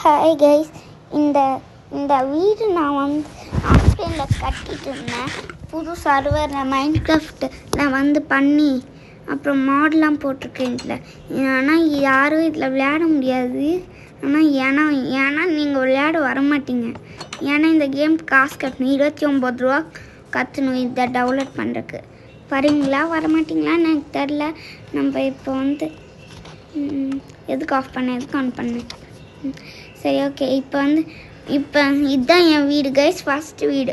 Hi guys, இந்த இந்த வீடு நான் வந்து ஆஃப்லைனில் கட்டிட்டு இருந்தேன். புது சர்வரில் மைன்கிராஃப்ட்டில் பண்ணி அப்புறம் மாடெலாம் போட்டிருக்கேன் இதில். ஆனால் யாரும் இதில் விளையாட முடியாது. ஆனால் ஏன்னா நீங்கள் விளையாட வரமாட்டீங்க. ஏன்னா இந்த கேம் காசு கட்டணும், 29 ரூபா கட்டணும் இதை டவுன்லோட் பண்ணுறதுக்கு. வரீங்களா வரமாட்டிங்களான்னு எனக்கு தெரில. நம்ம இப்போ வந்து எதுக்கு ஆஃப் பண்ணேன், எதுக்கு ஆன் பண்ணேன்? சரி, ஓகே. இப்போ இதுதான் என் வீடு கைஸ், ஃபஸ்ட்டு வீடு.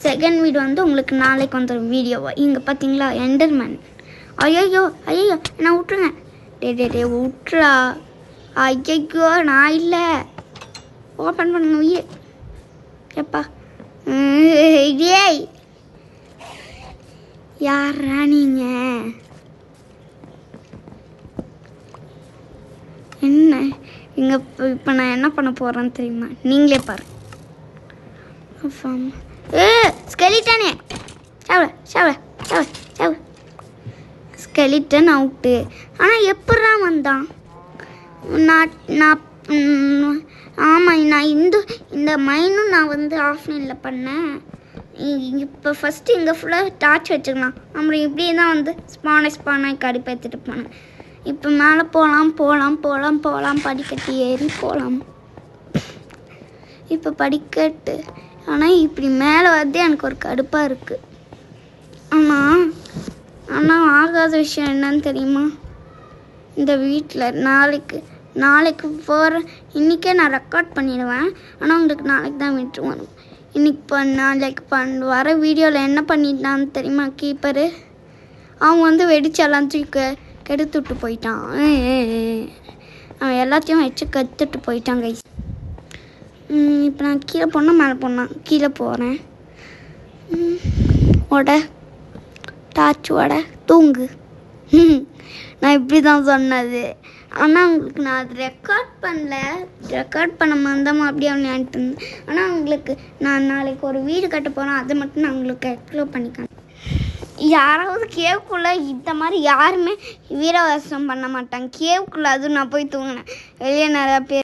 செகண்ட் வீடு வந்து உங்களுக்கு நாளைக்கு வந்துடும் வீடியோவா. இங்கே பார்த்தீங்களா எண்டர்மேன். ஐயோ என்ன விட்டுருங்க. டே விட்டுறா. ஐயோ நான் இல்லை, ஓப்பன் பண்ணுங்க வீடு. எப்பா ஏய் யாரா நீங்கள்? என்ன இங்கே இப்போ நான் என்ன பண்ண போகிறேன்னு தெரியுமா? நீங்களே பாரு. ஸ்கெலிட்டனே சாவ ஸ்கெலிட்டன் அவுட்டு. ஆனால் எப்படா வந்தான்? ஆமாம், நான் இந்த மைனும் நான் வந்து ஆஃப்லைனில் பண்ணேன். இப்போ ஃபஸ்ட்டு இங்கே ஃபுல்லாக டார்ச் வச்சுக்கலாம். அப்புறம் இப்படியே தான் வந்து ஸ்பானாக கடுப்பேற்றிட்டு போனேன். இப்போ மேலே போகலாம் படிக்கட்டு ஏறி போகலாம். இப்போ படிக்கட்டு, ஆனால் இப்படி மேலே வந்து எனக்கு ஒரு கடுப்பாக இருக்குது. ஆனால் ஆகாத விஷயம் என்னன்னு தெரியுமா? இந்த வீட்டில் நாளைக்கு போகிற இன்றைக்கே நான் ரெக்கார்ட் பண்ணிடுவேன். ஆனால் உங்களுக்கு நாளைக்கு தான் விட்டுருவேன். நாளைக்கு வர வீடியோவில் என்ன பண்ணிட்டான்னு தெரியுமா? கீப்பரு அவங்க வந்து வெடிச்செல்லாம் கெடுத்துட்டு போயிட்டான். அவன் எல்லாத்தையும் வச்சு கற்றுட்டு போயிட்டான் கைஸ். இப்போ நான் கீழே போனால் மேலே போனேன், கீழே போகிறேன். டார்ச் தூங்கு. நான் இப்படி தான் சொன்னது. ஆனால் உங்களுக்கு நான் அது ரெக்கார்ட் பண்ண மாதிரி அப்படியே விளையாண்டுட்டு இருந்தேன். ஆனால் உங்களுக்கு நான் நாளைக்கு ஒரு வீடு கட்ட போகிறேன், அதை மட்டும் நான் உங்களுக்கு எக்ஸ்ப்ளோர் பண்ணிக்கிறேன். யாராவது கேவுக்குள்ளே இந்த மாதிரி யாருமே வீரவாசம் பண்ண மாட்டாங்க. கேவுக்குள்ளே அதுவும் நான் போய் தூங்கினேன். வெளியே நிறையா பேர்